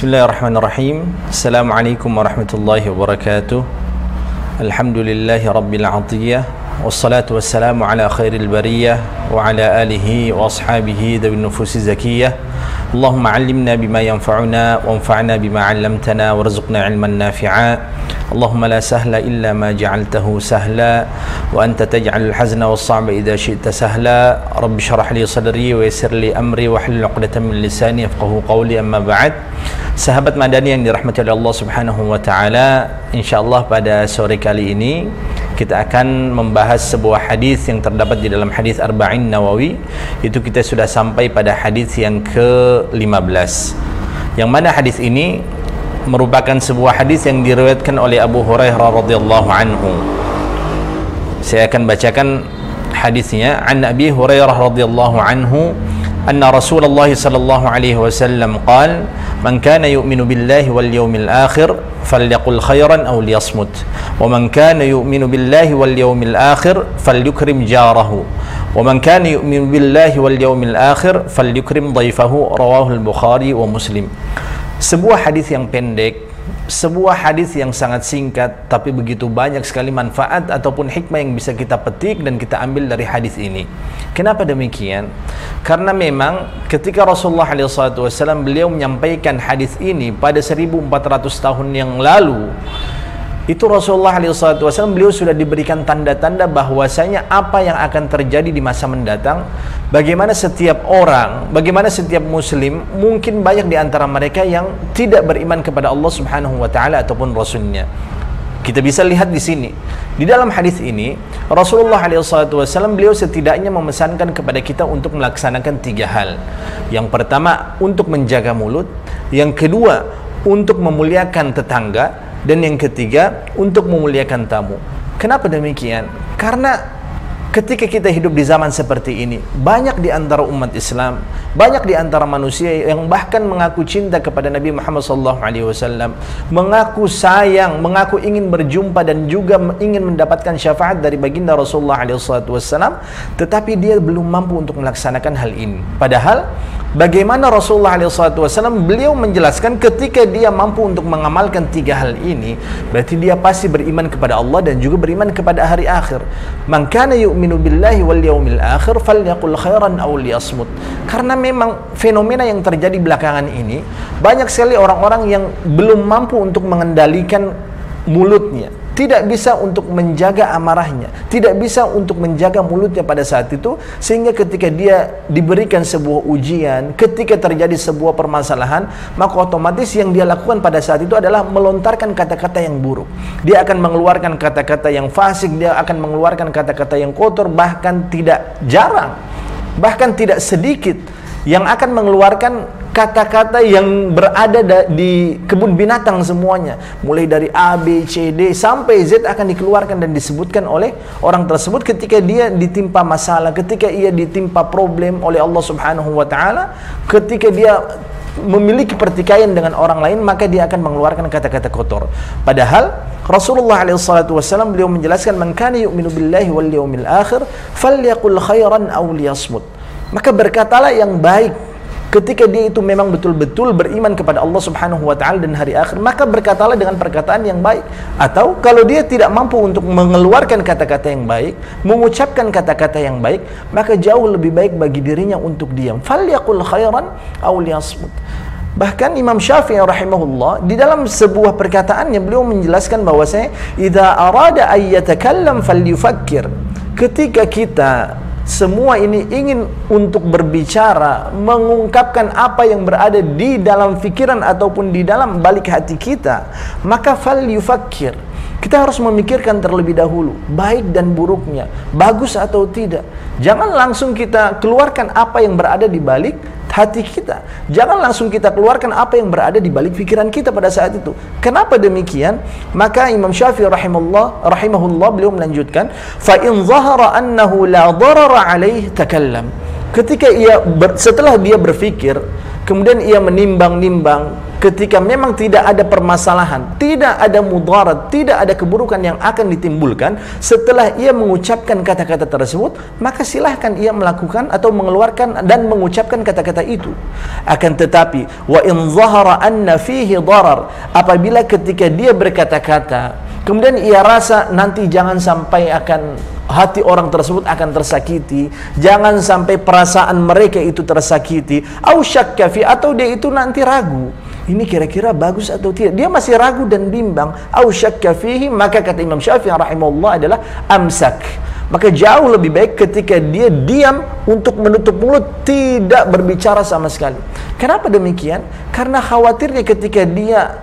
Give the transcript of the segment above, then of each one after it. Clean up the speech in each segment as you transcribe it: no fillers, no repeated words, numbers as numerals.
Bismillahirrahmanirrahim. Assalamualaikum warahmatullahi wabarakatuh. Alhamdulillahi rabbil atiyah. Wassalatu wassalamu ala khairil bariyah wa ala alihi wa ashabihi dawin nufusi zakiyah. Allahumma allimna bima yanfa'una wa anfa'na bima 'allamtana warzuqna ilman nafi'a. Allahumma la sahla illa ma ja'altahu sahla wa anta taj'alul hazna was-sa'ba idza syi'ta sahla. Rabbi shrah li sadri wa yassir li amri wa hlul 'uqdatam min lisani yafqahu qawli, amma ba'd. Sahabat Madani yang dirahmati oleh Allah Subhanahu wa taala, insyaallah pada sore kali ini kita akan membahas sebuah hadis yang terdapat di dalam hadis Arba'in Nawawi. Itu kita sudah sampai pada hadis yang ke-15. Yang mana hadis ini merupakan sebuah hadis yang diriwayatkan oleh Abu Hurairah radhiyallahu anhu. Saya akan bacakan hadisnya. An Abi Hurairah radhiyallahu anhu anna Rasulullah sallallahu alaihi wasallam qala man kana yu'minu billahi wal yawmil akhir falyaqul khairan aw liyasmut wa man kana yu'minu billahi wal yawmil akhir falyukrim jarahu wa man kana yu'minu billahi wal yawmil akhir falyukrim dhaifahu. Rawahu al-Bukhari wa Muslim. Sebuah hadis yang pendek, sebuah hadis yang sangat singkat, tapi begitu banyak sekali manfaat ataupun hikmah yang bisa kita petik dan kita ambil dari hadis ini. Kenapa demikian? Karena memang ketika Rasulullah SAW beliau menyampaikan hadis ini pada 1400 tahun yang lalu, itu Rasulullah SAW beliau sudah diberikan tanda-tanda bahwasanya apa yang akan terjadi di masa mendatang, bagaimana setiap orang, bagaimana setiap muslim, mungkin banyak di antara mereka yang tidak beriman kepada Allah Subhanahu wa taala ataupun Rasulnya. Kita bisa lihat di sini. Di dalam hadis ini, Rasulullah SAW beliau setidaknya memesankan kepada kita untuk melaksanakan 3 hal. Yang pertama, untuk menjaga mulut. Yang kedua, untuk memuliakan tetangga. Dan yang ketiga, untuk memuliakan tamu. Kenapa demikian? Karena ketika kita hidup di zaman seperti ini, banyak di antara umat Islam, banyak di antara manusia yang bahkan mengaku cinta kepada Nabi Muhammad SAW, mengaku sayang, mengaku ingin berjumpa dan juga ingin mendapatkan syafaat dari baginda Rasulullah SAW, tetapi dia belum mampu untuk melaksanakan hal ini. Padahal bagaimana Rasulullah SAW beliau menjelaskan ketika dia mampu untuk mengamalkan 3 hal ini, berarti dia pasti beriman kepada Allah dan juga beriman kepada hari akhir. Man kana yu'minu billahi wal yawmil akhir falyaqul khairan aw liyasmut. Karena memang fenomena yang terjadi belakangan ini, banyak sekali orang-orang yang belum mampu untuk mengendalikan mulutnya, tidak bisa untuk menjaga amarahnya, tidak bisa untuk menjaga mulutnya pada saat itu, sehingga ketika dia diberikan sebuah ujian, ketika terjadi sebuah permasalahan, maka otomatis yang dia lakukan pada saat itu adalah melontarkan kata-kata yang buruk. Dia akan mengeluarkan kata-kata yang fasik, dia akan mengeluarkan kata-kata yang kotor, bahkan tidak jarang, bahkan tidak sedikit yang akan mengeluarkan kata-kata yang berada di kebun binatang semuanya, mulai dari A, B, C, D sampai Z akan dikeluarkan dan disebutkan oleh orang tersebut ketika dia ditimpa masalah, ketika ia ditimpa problem oleh Allah Subhanahu wa taala, ketika dia memiliki pertikaian dengan orang lain, maka dia akan mengeluarkan kata-kata kotor. Padahal Rasulullah SAW beliau menjelaskan, man kana yu'minu billahi wal yawmil akhir falyaqul khairan aw liyasmut. Maka berkatalah yang baik. Ketika dia itu memang betul-betul beriman kepada Allah Subhanahu wa taala dan hari akhir, maka berkatalah dengan perkataan yang baik. Atau kalau dia tidak mampu untuk mengeluarkan kata-kata yang baik, mengucapkan kata-kata yang baik, maka jauh lebih baik bagi dirinya untuk diam. Falyaqul khairan aw liyasmut. Bahkan Imam Syafi'i rahimahullah di dalam sebuah perkataannya beliau menjelaskan bahwasanya idza arada ay yatakallam falyufakkir. Ketika kita semua ini ingin untuk berbicara, mengungkapkan apa yang berada di dalam fikiran ataupun di dalam balik hati kita, maka falyufakkir. Kita harus memikirkan terlebih dahulu baik dan buruknya, bagus atau tidak. Jangan langsung kita keluarkan apa yang berada di balik hati kita. Jangan langsung kita keluarkan apa yang berada di balik pikiran kita pada saat itu. Kenapa demikian? Maka Imam Syafi'i rahimahullah beliau melanjutkan, fa in zahara annahu la darara alaihi takallam. Ketika setelah dia berfikir, kemudian ia menimbang-nimbang, ketika memang tidak ada permasalahan, tidak ada mudarat, tidak ada keburukan yang akan ditimbulkan setelah ia mengucapkan kata-kata tersebut, maka silahkan ia melakukan atau mengeluarkan dan mengucapkan kata-kata itu. Akan tetapi, wa in zahara anna fihi darar, apabila ketika dia berkata-kata kemudian ia rasa nanti jangan sampai akan hati orang tersebut akan tersakiti, jangan sampai perasaan mereka itu tersakiti, au syakka fi, atau dia itu nanti ragu, ini kira-kira bagus atau tidak, dia masih ragu dan bimbang, au syakka fihi, maka kata Imam Syafi'i rahimahullah adalah amsak. Maka jauh lebih baik ketika dia diam untuk menutup mulut, tidak berbicara sama sekali. Kenapa demikian? Karena khawatirnya ketika dia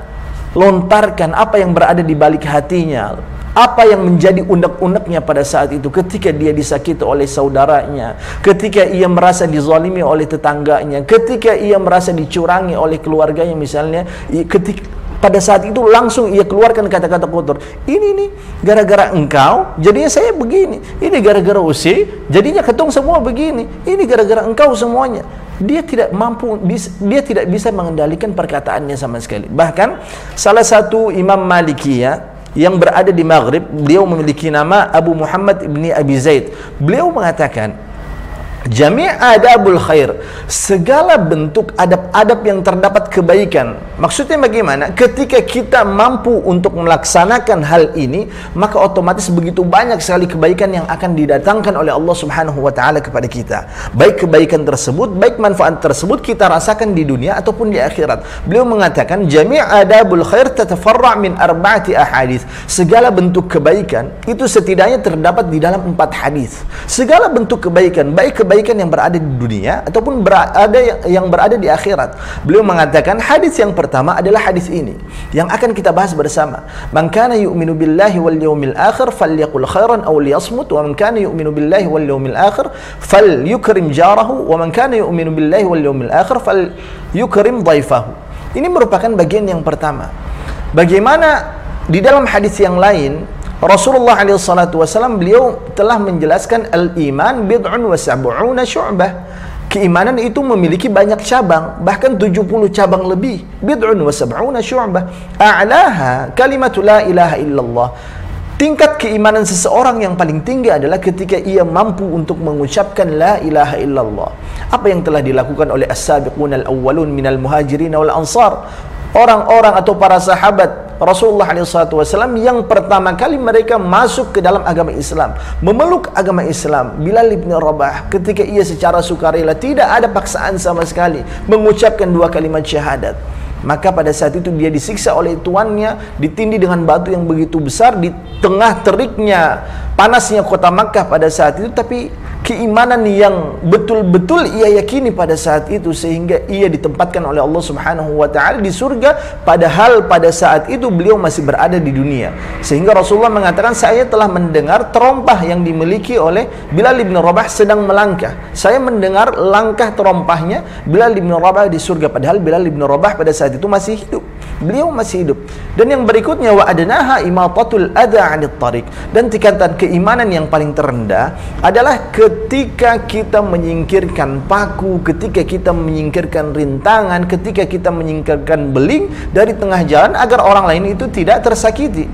lontarkan apa yang berada di balik hatinya, apa yang menjadi unek-uneknya pada saat itu, ketika dia disakiti oleh saudaranya, ketika ia merasa dizalimi oleh tetangganya, ketika ia merasa dicurangi oleh keluarganya misalnya, ketika pada saat itu langsung ia keluarkan kata-kata kotor. Ini nih gara-gara engkau jadinya saya begini, ini gara-gara usi jadinya ketung semua begini, ini gara-gara engkau semuanya. Dia tidak mampu, dia tidak bisa mengendalikan perkataannya sama sekali. Bahkan salah satu imam Malikiyah yang berada di Maghrib, beliau memiliki nama Abu Muhammad ibni Abi Zaid. Beliau mengatakan, jami' adabul khair, segala bentuk adab-adab yang terdapat kebaikan. Maksudnya bagaimana? Ketika kita mampu untuk melaksanakan hal ini, maka otomatis begitu banyak sekali kebaikan yang akan didatangkan oleh Allah Subhanahu wa taala kepada kita. Baik kebaikan tersebut, baik manfaat tersebut kita rasakan di dunia ataupun di akhirat. Beliau mengatakan, jami' adabul khair tatafarra' min arba'ati ahadits. Segala bentuk kebaikan itu setidaknya terdapat di dalam 4 hadis. Segala bentuk kebaikan, baik kebaikan yang berada di dunia ataupun yang berada di akhirat. Beliau mengatakan hadis yang pertama adalah hadis ini yang akan kita bahas bersama. Man kana yu'minu billahi wal yawmil akhir falyaqul khairan aw liyasmut, wa man kana yu'minu billahi wal yawmil akhir falyukrim jarahu, wa man kana yu'minu billahi wal yawmil akhir falyukrim dhaifahu. Ini merupakan bagian yang pertama. Bagaimana di dalam hadis yang lain Rasulullah SAW beliau telah menjelaskan al-iman bid'un wa sab'una syu'bah. Keimanan itu memiliki banyak cabang, bahkan 70 cabang lebih. Bid'un wa sab'una syu'bah. A'laha kalimatu la ilaha illallah. Tingkat keimanan seseorang yang paling tinggi adalah ketika ia mampu untuk mengucapkan la ilaha illallah. Apa yang telah dilakukan oleh as-sabiqun al-awwalun minal muhajirin wal ansar, orang-orang atau para sahabat Rasulullah SAW yang pertama kali mereka masuk ke dalam agama Islam, memeluk agama Islam. Bilal bin Rabah, ketika ia secara sukarela, tidak ada paksaan sama sekali, mengucapkan 2 kalimat syahadat, maka pada saat itu dia disiksa oleh tuannya, ditindih dengan batu yang begitu besar di tengah teriknya panasnya kota Makkah pada saat itu. Tapi keimanan yang betul-betul ia yakini pada saat itu, sehingga ia ditempatkan oleh Allah Subhanahu wa taala di surga, padahal pada saat itu beliau masih berada di dunia. Sehingga Rasulullah mengatakan, saya telah mendengar terompah yang dimiliki oleh Bilal bin Rabah sedang melangkah. Saya mendengar langkah terompahnya Bilal bin Rabah di surga, padahal Bilal bin Rabah pada saat itu masih hidup. Beliau masih hidup. Dan yang berikutnya, wa adnaha imatatul adha 'anit tariq. Dan tingkatan keimanan yang paling terendah adalah ketika kita menyingkirkan paku, ketika kita menyingkirkan rintangan, ketika kita menyingkirkan beling dari tengah jalan agar orang lain itu tidak tersakiti.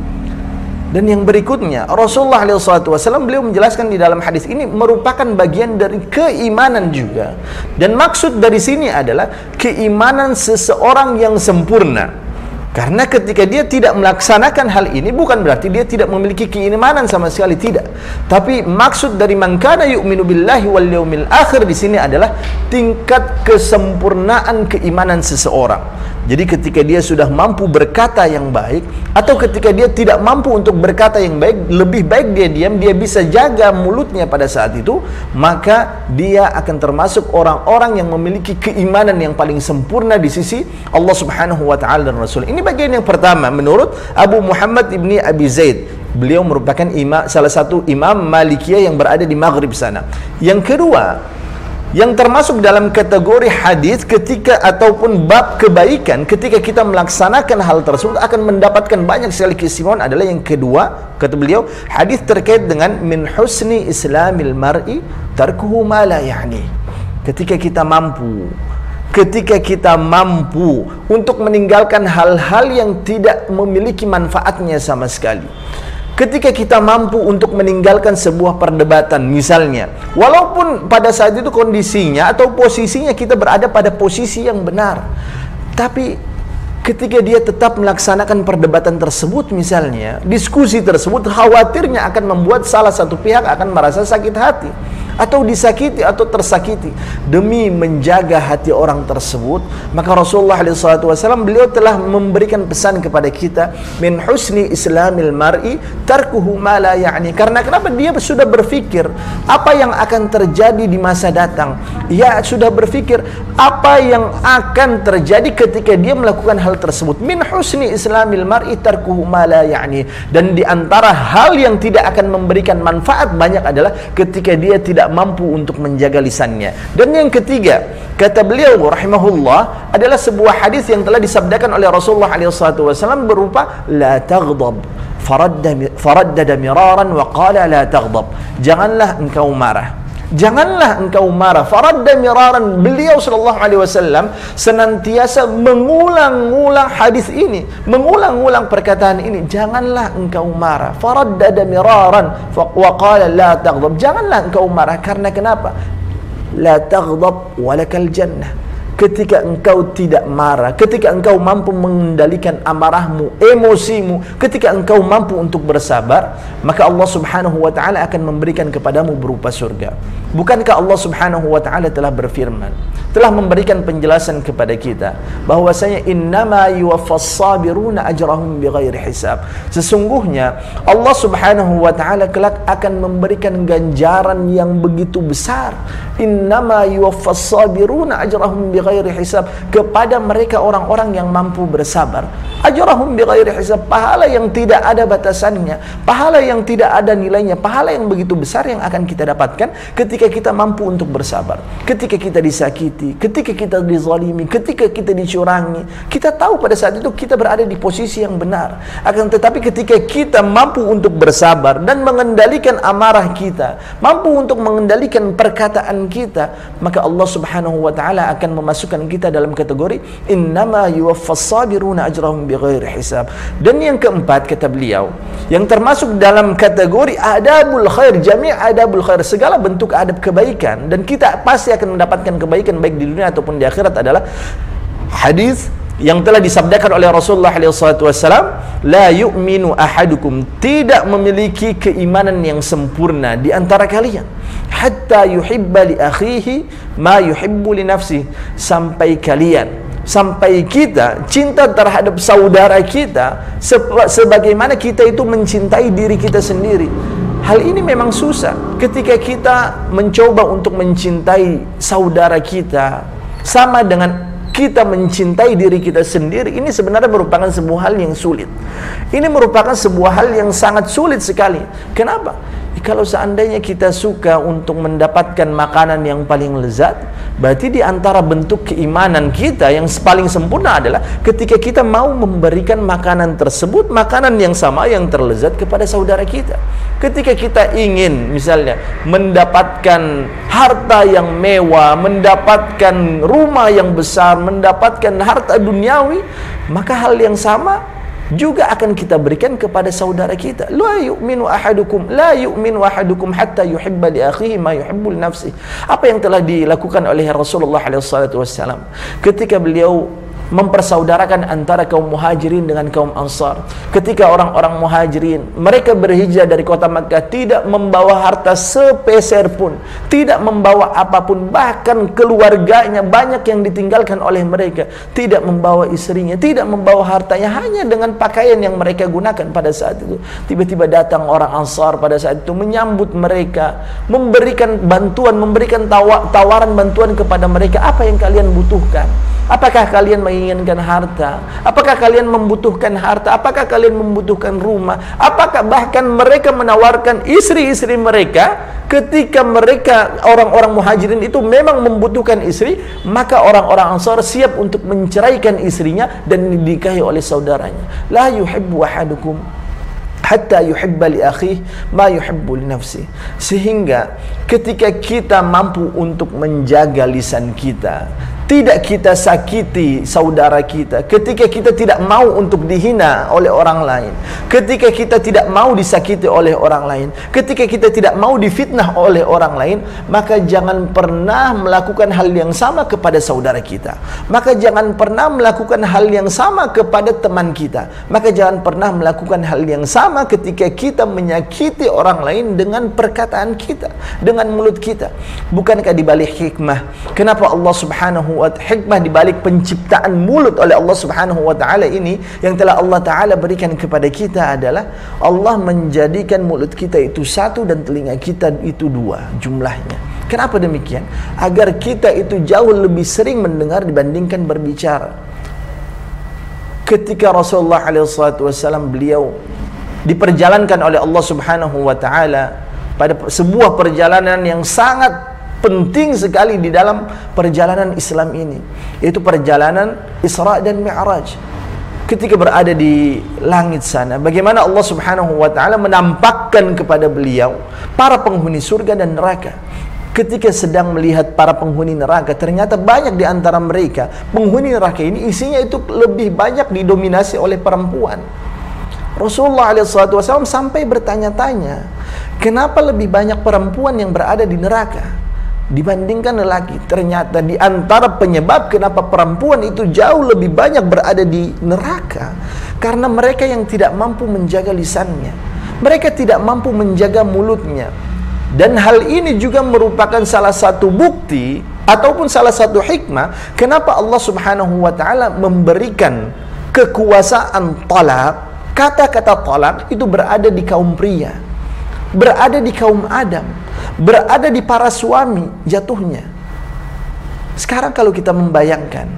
Dan yang berikutnya, Rasulullah SAW beliau menjelaskan di dalam hadis ini merupakan bagian dari keimanan juga. Dan maksud dari sini adalah keimanan seseorang yang sempurna. Karena ketika dia tidak melaksanakan hal ini, bukan berarti dia tidak memiliki keimanan sama sekali, tidak. Tapi maksud dari man kana yu'minu billahi wal yawmil akhir di sini adalah tingkat kesempurnaan keimanan seseorang. Jadi ketika dia sudah mampu berkata yang baik, atau ketika dia tidak mampu untuk berkata yang baik, lebih baik dia diam, dia bisa jaga mulutnya pada saat itu, maka dia akan termasuk orang-orang yang memiliki keimanan yang paling sempurna di sisi Allah Subhanahu wa taala dan Rasul. Ini bagian yang pertama menurut Abu Muhammad ibni Abi Zaid. Beliau merupakan salah satu imam Malikiyah yang berada di Maghrib sana. Yang kedua, yang termasuk dalam kategori hadis ketika ataupun bab kebaikan, ketika kita melaksanakan hal tersebut akan mendapatkan banyak sekali keistimewaan adalah yang kedua, kata beliau, hadis terkait dengan min husni islamil mar'i tarkuhu ma la ya'ni. Ketika kita mampu ketika kita mampu untuk meninggalkan hal-hal yang tidak memiliki manfaatnya sama sekali. Ketika kita mampu untuk meninggalkan sebuah perdebatan, misalnya, walaupun pada saat itu kondisinya atau posisinya kita berada pada posisi yang benar, tapi ketika dia tetap melaksanakan perdebatan tersebut, misalnya, diskusi tersebut, khawatirnya akan membuat salah satu pihak akan merasa sakit hati, atau disakiti atau tersakiti. Demi menjaga hati orang tersebut, maka Rasulullah SAW beliau telah memberikan pesan kepada kita, min husni islamil mar'i tarkuhu ma la ya'ni. Karena kenapa? Dia sudah berpikir apa yang akan terjadi di masa datang. Ia sudah berpikir apa yang akan terjadi ketika dia melakukan hal tersebut. Min husni islamil mar'i tarkuhu ma la ya'ni. Dan di antara hal yang tidak akan memberikan manfaat banyak adalah ketika dia tidak mampu untuk menjaga lisannya. Dan yang ketiga, kata beliau rahimahullah, adalah sebuah hadis yang telah disabdakan oleh Rasulullah SAW berupa la taghdab faraddada miraran wa qala la taghdab. Janganlah engkau marah. Janganlah engkau marah. Faradda miraran. Beliau SAW senantiasa mengulang-ulang hadis ini, mengulang-ulang perkataan ini. Janganlah engkau marah. Faraddada miraran wa qala la taghdab. Janganlah engkau marah. Karena kenapa? La taghdab walakal jannah. Ketika engkau tidak marah, ketika engkau mampu mengendalikan amarahmu, emosimu, ketika engkau mampu untuk bersabar, maka Allah Subhanahu wa ta'ala akan memberikan kepadamu berupa surga. Bukankah Allah Subhanahu wa ta'ala telah berfirman, telah memberikan penjelasan kepada kita bahwasanya innama yuwaffas sabiruna ajrahum bighairi hisab. Sesungguhnya Allah Subhanahu wa ta'ala kelak akan memberikan ganjaran yang begitu besar. Innama yuwaffas sabiruna ajrahum bighairi hisab, kepada mereka orang-orang yang mampu bersabar. Ajrahum bighairi hisab, pahala yang tidak ada batasannya, pahala yang tidak ada nilainya, pahala yang begitu besar yang akan kita dapatkan ketika kita mampu untuk bersabar. Ketika kita disakiti, ketika kita dizalimi, ketika kita dicurangi, kita tahu pada saat itu kita berada di posisi yang benar. Akan tetapi ketika kita mampu untuk bersabar dan mengendalikan amarah kita, mampu untuk mengendalikan perkataan kita, maka Allah Subhanahu wa ta'ala akan memasukkan kita dalam kategori innama yuwaffas sabiruna ajrahum bighairi hisab. Dan yang keempat, kata beliau, yang termasuk dalam kategori adabul khair, jami' adabul khair, segala bentuk adab kebaikan, dan kita pasti akan mendapatkan kebaikan baik di dunia ataupun di akhirat, adalah hadis yang telah disabdakan oleh Rasulullah SAW, la yu'minu ahadukum, tidak memiliki keimanan yang sempurna di antara kalian, hatta yuhibba li akhihi ma yuhibbu li nafsihi, sampai kita cinta terhadap saudara kita sebagaimana kita itu mencintai diri kita sendiri. Hal ini memang susah ketika kita mencoba untuk mencintai saudara kita sama dengan kita mencintai diri kita sendiri. Ini sebenarnya merupakan sebuah hal yang sulit. Ini merupakan sebuah hal yang sangat sulit sekali. Kenapa? Kalau seandainya kita suka untuk mendapatkan makanan yang paling lezat, berarti di antara bentuk keimanan kita yang paling sempurna adalah ketika kita mau memberikan makanan tersebut, makanan yang sama, yang terlezat kepada saudara kita. Ketika kita ingin misalnya mendapatkan harta yang mewah, mendapatkan rumah yang besar, mendapatkan harta duniawi, maka hal yang sama juga akan kita berikan kepada saudara kita. La yu'minu ahadukum hatta yuhibba li akhihi ma yuhibbu li nafsihi. Apa yang telah dilakukan oleh Rasulullah SAW ketika beliau mempersaudarakan antara kaum muhajirin dengan kaum ansar. Ketika orang-orang muhajirin, mereka berhijrah dari kota Makkah, tidak membawa harta sepeser pun, tidak membawa apapun, bahkan keluarganya banyak yang ditinggalkan oleh mereka, tidak membawa istrinya, tidak membawa hartanya, hanya dengan pakaian yang mereka gunakan pada saat itu. Tiba-tiba datang orang ansar pada saat itu menyambut mereka, memberikan bantuan, memberikan tawaran bantuan kepada mereka. Apa yang kalian butuhkan? Apakah kalian menginginkan harta? Apakah kalian membutuhkan harta? Apakah kalian membutuhkan rumah? Apakah bahkan mereka menawarkan istri-istri mereka ketika mereka orang-orang muhajirin itu memang membutuhkan istri, maka orang-orang ansar siap untuk menceraikan istrinya dan dinikahi oleh saudaranya. La yuhibbu ahadukum hatta yuhibba li akhihi ma yuhibbu li nafsihi. Sehingga ketika kita mampu untuk menjaga lisan kita, tidak kita sakiti saudara kita, ketika kita tidak mau untuk dihina oleh orang lain, ketika kita tidak mau disakiti oleh orang lain, ketika kita tidak mau difitnah oleh orang lain, maka jangan pernah melakukan hal yang sama kepada saudara kita. Maka jangan pernah melakukan hal yang sama kepada teman kita. Maka jangan pernah melakukan hal yang sama ketika kita menyakiti orang lain dengan perkataan kita, dengan mulut kita. Bukankah di balik hikmah, kenapa Allah Subhanahu wa ta'ala, hikmah di balik penciptaan mulut oleh Allah Subhanahu wa ta'ala ini yang telah Allah Ta'ala berikan kepada kita adalah Allah menjadikan mulut kita itu satu dan telinga kita itu dua jumlahnya. Kenapa demikian? Agar kita itu jauh lebih sering mendengar dibandingkan berbicara. Ketika Rasulullah SAW beliau diperjalankan oleh Allah Subhanahu wa ta'ala pada sebuah perjalanan yang sangat penting sekali di dalam perjalanan Islam ini, yaitu perjalanan Isra dan Mi'raj. Ketika berada di langit sana, bagaimana Allah Subhanahu wa ta'ala menampakkan kepada beliau para penghuni surga dan neraka. Ketika sedang melihat para penghuni neraka, ternyata banyak di antara mereka, penghuni neraka ini isinya itu lebih banyak didominasi oleh perempuan. Rasulullah SAW sampai bertanya-tanya, kenapa lebih banyak perempuan yang berada di neraka dibandingkan lelaki? Ternyata di antara penyebab kenapa perempuan itu jauh lebih banyak berada di neraka, karena mereka yang tidak mampu menjaga lisannya, mereka tidak mampu menjaga mulutnya. Dan hal ini juga merupakan salah satu bukti ataupun salah satu hikmah kenapa Allah Subhanahu wa ta'ala memberikan kekuasaan talak. Kata-kata talak itu berada di kaum pria, berada di kaum Adam, berada di para suami jatuhnya. Sekarang kalau kita membayangkan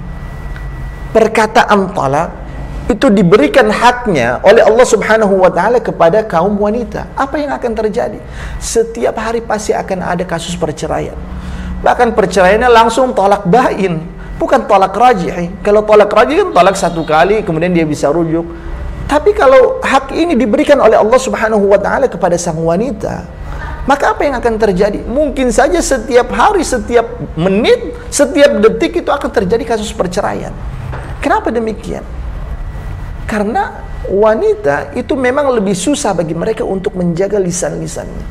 perkataan talak itu diberikan haknya oleh Allah Subhanahu wa ta'ala kepada kaum wanita, apa yang akan terjadi? Setiap hari pasti akan ada kasus perceraian. Bahkan perceraiannya langsung talak bain, bukan talak raj'i. Kalau talak raj'i kan talak satu kali kemudian dia bisa rujuk. Tapi kalau hak ini diberikan oleh Allah Subhanahu wa ta'ala kepada sang wanita, maka apa yang akan terjadi? Mungkin saja setiap hari, setiap menit, setiap detik itu akan terjadi kasus perceraian. Kenapa demikian? Karena wanita itu memang lebih susah bagi mereka untuk menjaga lisan-lisannya.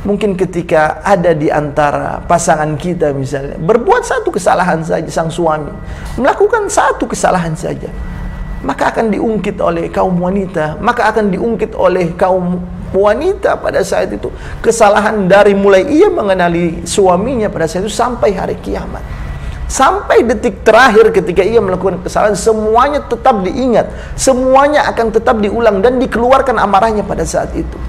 Mungkin ketika ada di antara pasangan kita misalnya berbuat satu kesalahan saja, sang suami melakukan satu kesalahan saja, maka akan diungkit oleh kaum wanita, maka akan diungkit oleh kaum wanita pada saat itu kesalahan dari mulai ia mengenali suaminya pada saat itu sampai hari kiamat. Sampai detik terakhir ketika ia melakukan kesalahan, semuanya tetap diingat, semuanya akan tetap diulang dan dikeluarkan amarahnya pada saat itu.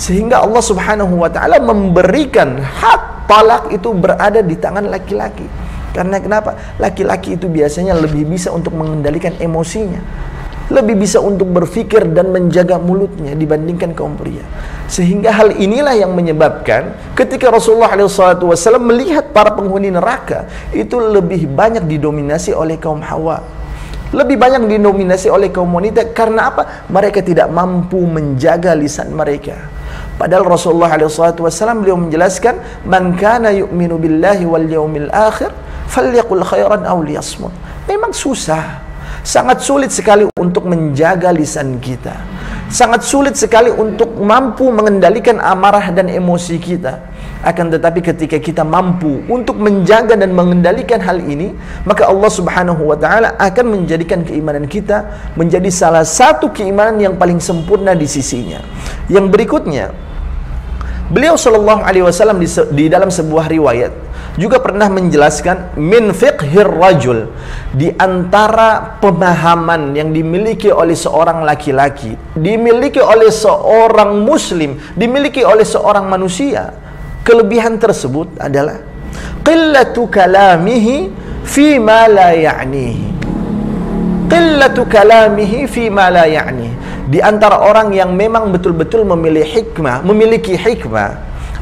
Sehingga Allah Subhanahu wa ta'ala memberikan hak talak itu berada di tangan laki-laki. Karena kenapa? Laki-laki itu biasanya lebih bisa untuk mengendalikan emosinya, lebih bisa untuk berpikir dan menjaga mulutnya dibandingkan kaum pria. Sehingga hal inilah yang menyebabkan ketika Rasulullah SAW melihat para penghuni neraka itu lebih banyak didominasi oleh kaum Hawa, lebih banyak didominasi oleh kaum wanita. Karena apa? Mereka tidak mampu menjaga lisan mereka. Padahal Rasulullah SAW beliau menjelaskan, man kana yu'minu billahi wal yaumil akhir falyaqul khairan aw liyasmut. Memang susah, sangat sulit sekali untuk menjaga lisan kita, sangat sulit sekali untuk mampu mengendalikan amarah dan emosi kita. Akan tetapi ketika kita mampu untuk menjaga dan mengendalikan hal ini, maka Allah Subhanahu wa ta'ala akan menjadikan keimanan kita menjadi salah satu keimanan yang paling sempurna di sisinya. Yang berikutnya, beliau sallallahu alaihi wasallam di dalam sebuah riwayat juga pernah menjelaskan, min fiqhir rajul, di antara pemahaman yang dimiliki oleh seorang laki-laki, dimiliki oleh seorang muslim, dimiliki oleh seorang manusia, kelebihan tersebut adalah qillatu kalamihi fi ma la ya'nihi. Qillatu kalamihi fi ma la ya'nihi. Di antara orang yang memang betul-betul memiliki hikmah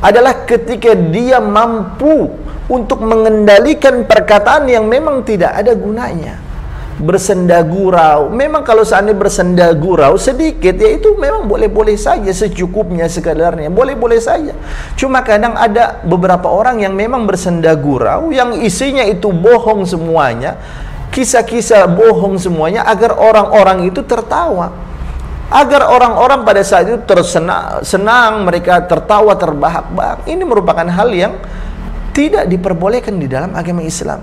adalah ketika dia mampu untuk mengendalikan perkataan yang memang tidak ada gunanya. bersenda gurau. Memang kalau seandainya bersenda gurau sedikit, ya itu memang boleh-boleh saja, secukupnya, sekadarnya, boleh-boleh saja. Cuma kadang ada beberapa orang yang memang bersenda gurau, yang isinya itu bohong semuanya, kisah-kisah bohong semuanya, agar orang-orang itu tertawa, agar orang-orang pada saat itu senang, mereka tertawa, terbahak-bahak. Ini merupakan hal yang tidak diperbolehkan di dalam agama Islam.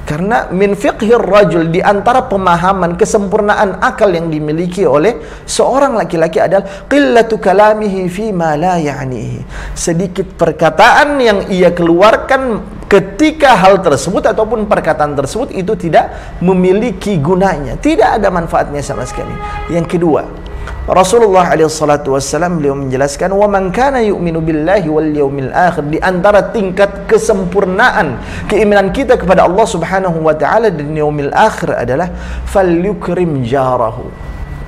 Karena min fiqhir rajul, di antara pemahaman kesempurnaan akal yang dimiliki oleh seorang laki-laki adalah qillatu kalamihi fi ma la ya'nihi. Sedikit perkataan yang ia keluarkan ketika hal tersebut ataupun perkataan tersebut itu tidak memiliki gunanya, tidak ada manfaatnya sama sekali. Yang kedua, Rasulullah SAW beliau menjelaskan, wa man kana yu'minu billahi wal yaumil akhir, di antara tingkat kesempurnaan keimanan kita kepada Allah Subhanahu wa taala dan yaumil akhir adalah falyukrim jarahu.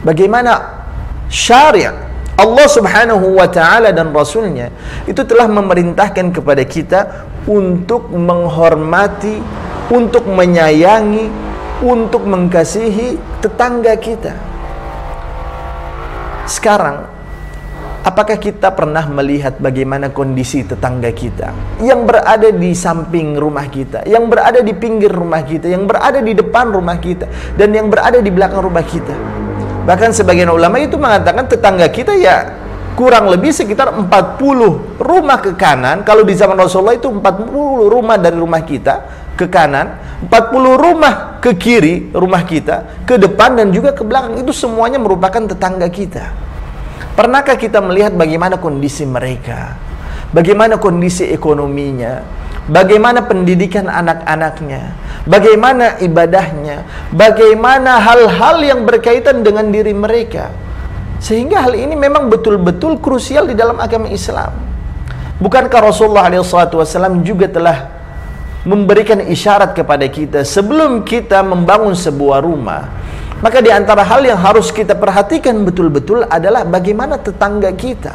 Bagaimana syari' Allah Subhanahu wa taala dan Rasulnya itu telah memerintahkan kepada kita untuk menghormati, untuk menyayangi, untuk mengasihi tetangga kita. Sekarang, apakah kita pernah melihat bagaimana kondisi tetangga kita yang berada di samping rumah kita, yang berada di pinggir rumah kita, yang berada di depan rumah kita, dan yang berada di belakang rumah kita? Bahkan sebagian ulama itu mengatakan tetangga kita ya kurang lebih sekitar 40 rumah ke kanan. Kalau di zaman Rasulullah itu 40 rumah dari rumah kita ke kanan, 40 rumah ke kiri rumah kita, ke depan dan juga ke belakang. Itu semuanya merupakan tetangga kita. Pernahkah kita melihat bagaimana kondisi mereka, bagaimana kondisi ekonominya, bagaimana pendidikan anak-anaknya, bagaimana ibadahnya, bagaimana hal-hal yang berkaitan dengan diri mereka? Sehingga hal ini memang betul-betul krusial di dalam agama Islam. Bukankah Rasulullah SAW juga telah memberikan isyarat kepada kita sebelum kita membangun sebuah rumah? Maka di antara hal yang harus kita perhatikan betul-betul adalah bagaimana tetangga kita.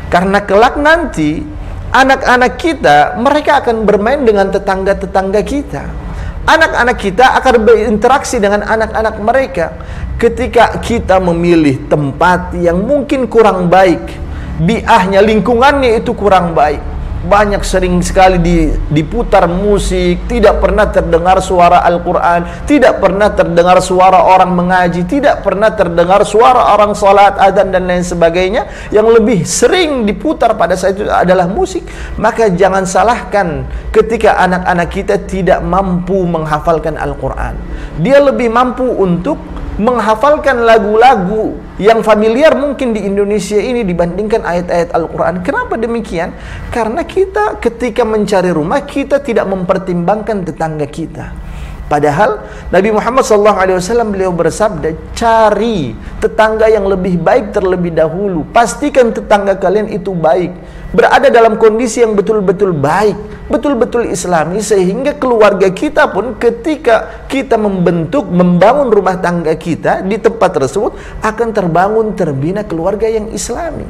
Karena kelak nanti anak-anak kita, mereka akan bermain dengan tetangga-tetangga kita. Anak-anak kita akan berinteraksi dengan anak-anak mereka. Ketika kita memilih tempat yang mungkin kurang baik, biahnya, lingkungannya itu kurang baik, banyak sering sekali diputar musik, tidak pernah terdengar suara Al-Quran, tidak pernah terdengar suara orang mengaji, tidak pernah terdengar suara orang salat, adzan dan lain sebagainya. Yang lebih sering diputar pada saat itu adalah musik. Maka jangan salahkan ketika anak-anak kita tidak mampu menghafalkan Al-Quran. Dia lebih mampu untuk menghafalkan lagu-lagu yang familiar mungkin di Indonesia ini dibandingkan ayat-ayat Al-Quran. Kenapa demikian? Karena kita ketika mencari rumah, kita tidak mempertimbangkan tetangga kita. Padahal Nabi Muhammad SAW beliau bersabda, cari tetangga yang lebih baik terlebih dahulu. Pastikan tetangga kalian itu baik, berada dalam kondisi yang betul-betul baik, betul-betul islami, sehingga keluarga kita pun ketika kita membangun rumah tangga kita di tempat tersebut akan terbangun, terbina keluarga yang islami.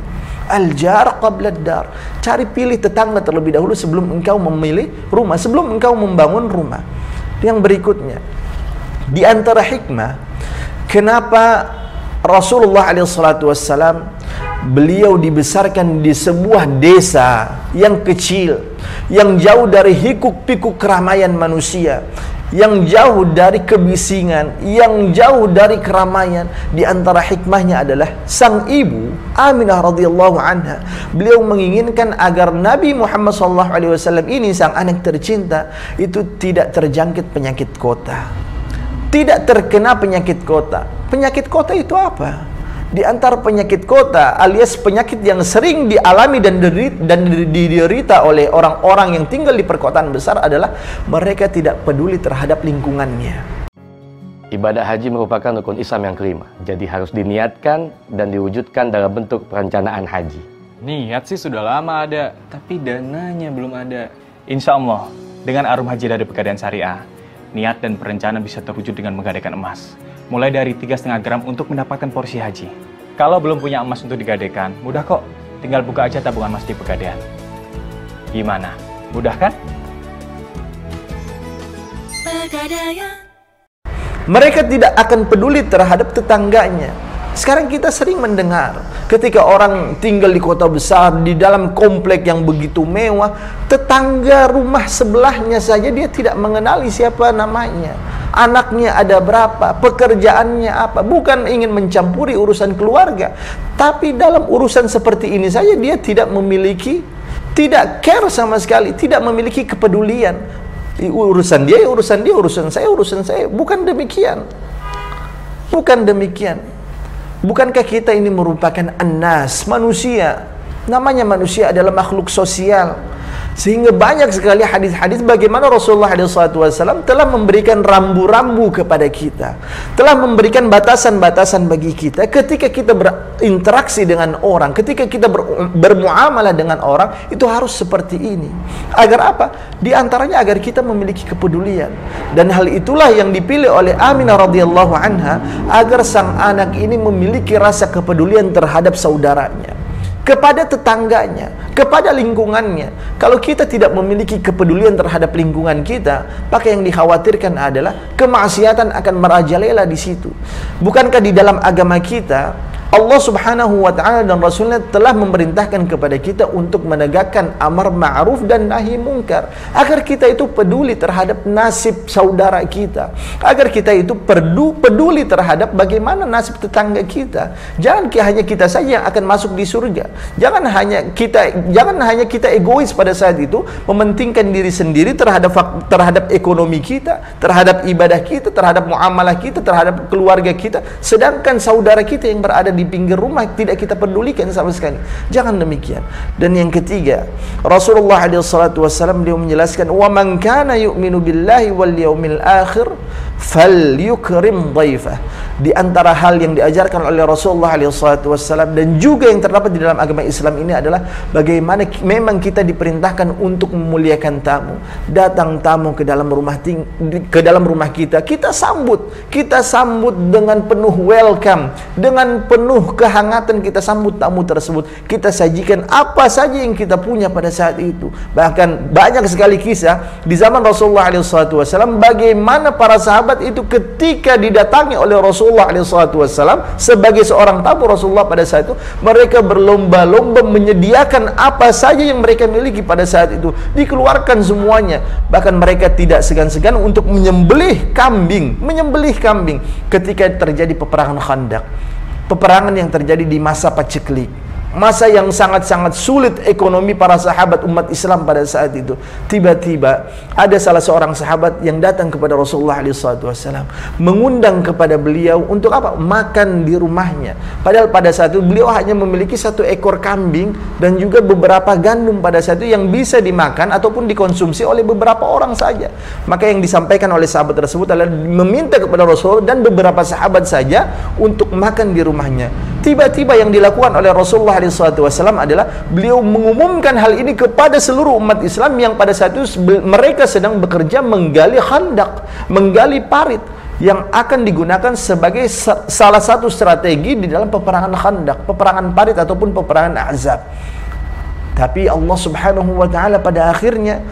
Al-jar qabla ad-dar. Cari pilih tetangga terlebih dahulu sebelum engkau memilih rumah, sebelum engkau membangun rumah. Yang berikutnya, di antara hikmah kenapa Rasulullah SAW beliau dibesarkan di sebuah desa yang kecil, yang jauh dari hiruk-pikuk keramaian manusia, yang jauh dari kebisingan, yang jauh dari keramaian. Di antara hikmahnya adalah sang ibu Aminah radhiyallahu anha, beliau menginginkan agar Nabi Muhammad SAW ini, sang anak tercinta, itu tidak terjangkit penyakit kota, tidak terkena penyakit kota. Penyakit kota itu apa? Di antara penyakit kota alias penyakit yang sering dialami dan diderita oleh orang-orang yang tinggal di perkotaan besar adalah mereka tidak peduli terhadap lingkungannya. Ibadah haji merupakan rukun Islam yang kelima, jadi harus diniatkan dan diwujudkan dalam bentuk perencanaan haji. Niat sih sudah lama ada, tapi dananya belum ada. Insya Allah, dengan Arum Haji dari Pegadaian Syariah, niat dan perencanaan bisa terwujud dengan menggadaikan emas. Mulai dari 3,5 gram untuk mendapatkan porsi haji. Kalau belum punya emas untuk digadaikan, mudah kok. Tinggal buka aja tabungan emas di Pegadaian. Gimana? Mudah kan? Pegadaian. Mereka tidak akan peduli terhadap tetangganya. Sekarang kita sering mendengar ketika orang tinggal di kota besar, di dalam komplek yang begitu mewah, tetangga rumah sebelahnya saja dia tidak mengenali siapa namanya, anaknya ada berapa, pekerjaannya apa. Bukan ingin mencampuri urusan keluarga, tapi dalam urusan seperti ini saja dia tidak memiliki, tidak care sama sekali, tidak memiliki kepedulian. Urusan dia, urusan dia, urusan saya, urusan saya. Bukan demikian. Bukan demikian. Bukankah kita ini merupakan annas, manusia? Namanya manusia adalah makhluk sosial. Sehingga banyak sekali hadis-hadis bagaimana Rasulullah SAW telah memberikan rambu-rambu kepada kita, telah memberikan batasan-batasan bagi kita ketika kita berinteraksi dengan orang, ketika kita bermuamalah dengan orang, itu harus seperti ini. Agar apa? Di antaranya agar kita memiliki kepedulian. Dan hal itulah yang dipilih oleh Aminah radhiyallahu anha, agar sang anak ini memiliki rasa kepedulian terhadap saudaranya, kepada tetangganya, kepada lingkungannya. Kalau kita tidak memiliki kepedulian terhadap lingkungan kita, maka yang dikhawatirkan adalah kemaksiatan akan merajalela di situ. Bukankah di dalam agama kita Allah Subhanahu wa ta'ala dan Rasulnya telah memerintahkan kepada kita untuk menegakkan amar ma'ruf dan nahi mungkar, agar kita itu peduli terhadap nasib saudara kita, agar kita itu peduli terhadap bagaimana nasib tetangga kita. Jangan hanya kita saja yang akan masuk di surga. Jangan hanya kita egois pada saat itu, mementingkan diri sendiri terhadap ekonomi kita, terhadap ibadah kita, terhadap muamalah kita, terhadap keluarga kita, sedangkan saudara kita yang berada di pinggir rumah tidak kita pedulikan sama sekali. Jangan demikian. Dan yang ketiga, Rasulullah SAW beliau menjelaskan, wa man kana yu'minu billahi wal yaumil akhir falyukrim dhaifah. Di antara hal yang diajarkan oleh Rasulullah SAW dan juga yang terdapat di dalam agama Islam ini adalah bagaimana memang kita diperintahkan untuk memuliakan tamu. Datang tamu ke dalam rumah kita, kita sambut dengan penuh welcome, dengan penuh kehangatan kita sambut tamu tersebut. Kita sajikan apa saja yang kita punya pada saat itu. Bahkan banyak sekali kisah di zaman Rasulullah SAW bagaimana para sahabat itu ketika didatangi oleh Rasulullah SAW sebagai seorang tamu Rasulullah pada saat itu, mereka berlomba-lomba menyediakan apa saja yang mereka miliki pada saat itu, dikeluarkan semuanya. Bahkan mereka tidak segan-segan untuk menyembelih kambing ketika terjadi peperangan Khandaq, peperangan yang terjadi di masa paceklik, masa yang sangat-sangat sulit ekonomi para sahabat umat Islam pada saat itu. Tiba-tiba ada salah seorang sahabat yang datang kepada Rasulullah SAW, mengundang kepada beliau untuk apa? Makan di rumahnya. Padahal pada saat itu beliau hanya memiliki 1 ekor kambing dan juga beberapa gandum pada saat itu yang bisa dimakan ataupun dikonsumsi oleh beberapa orang saja. Maka yang disampaikan oleh sahabat tersebut adalah meminta kepada Rasulullah dan beberapa sahabat saja untuk makan di rumahnya. Tiba-tiba yang dilakukan oleh Rasulullah SAW adalah beliau mengumumkan hal ini kepada seluruh umat Islam yang pada saat itu mereka sedang bekerja menggali khandak, menggali parit yang akan digunakan sebagai salah satu strategi di dalam peperangan khandak, peperangan parit ataupun peperangan Ahzab. Tapi Allah Subhanahu wa ta'ala pada akhirnya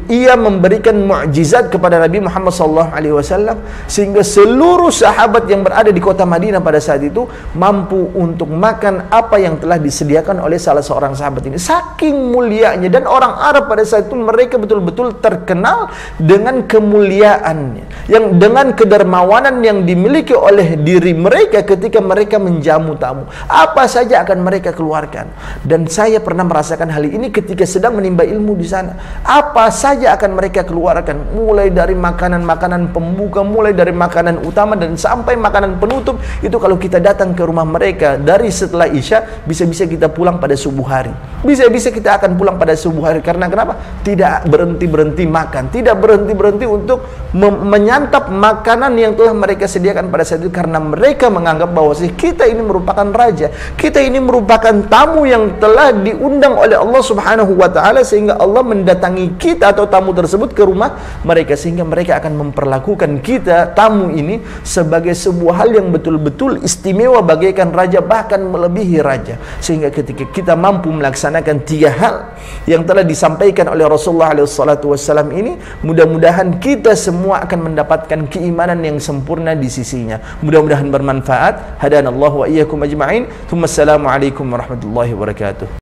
ia memberikan mukjizat kepada Nabi Muhammad SAW sehingga seluruh sahabat yang berada di kota Madinah pada saat itu mampu untuk makan apa yang telah disediakan oleh salah seorang sahabat ini. Saking mulianya, dan orang Arab pada saat itu mereka betul-betul terkenal dengan kemuliaannya, yang dengan kedermawanan yang dimiliki oleh diri mereka ketika mereka menjamu tamu. Apa saja akan mereka keluarkan. Dan saya pernah merasakan hal ini ketika sedang menimba ilmu di sana. Apa saja akan mereka keluarkan, mulai dari makanan-makanan pembuka, mulai dari makanan utama dan sampai makanan penutup. Itu kalau kita datang ke rumah mereka dari setelah Isya, bisa-bisa kita pulang pada subuh hari. Bisa-bisa kita akan pulang pada subuh hari. Karena kenapa? Tidak berhenti-berhenti makan, tidak berhenti-berhenti untuk menyantap makanan yang telah mereka sediakan pada saat itu, karena mereka menganggap bahwa kita ini merupakan raja, kita ini merupakan tamu yang telah diundang diundang oleh Allah Subhanahu wa taala, sehingga Allah mendatangi kita atau tamu tersebut ke rumah mereka, sehingga mereka akan memperlakukan kita tamu ini sebagai sebuah hal yang betul-betul istimewa bagaikan raja, bahkan melebihi raja. Sehingga ketika kita mampu melaksanakan 3 hal yang telah disampaikan oleh Rasulullah SAW ini, mudah-mudahan kita semua akan mendapatkan keimanan yang sempurna di sisinya. Mudah-mudahan bermanfaat. Hadanallahu wa iyyakum ajma'in. Assalamualaikum warahmatullahi wabarakatuh.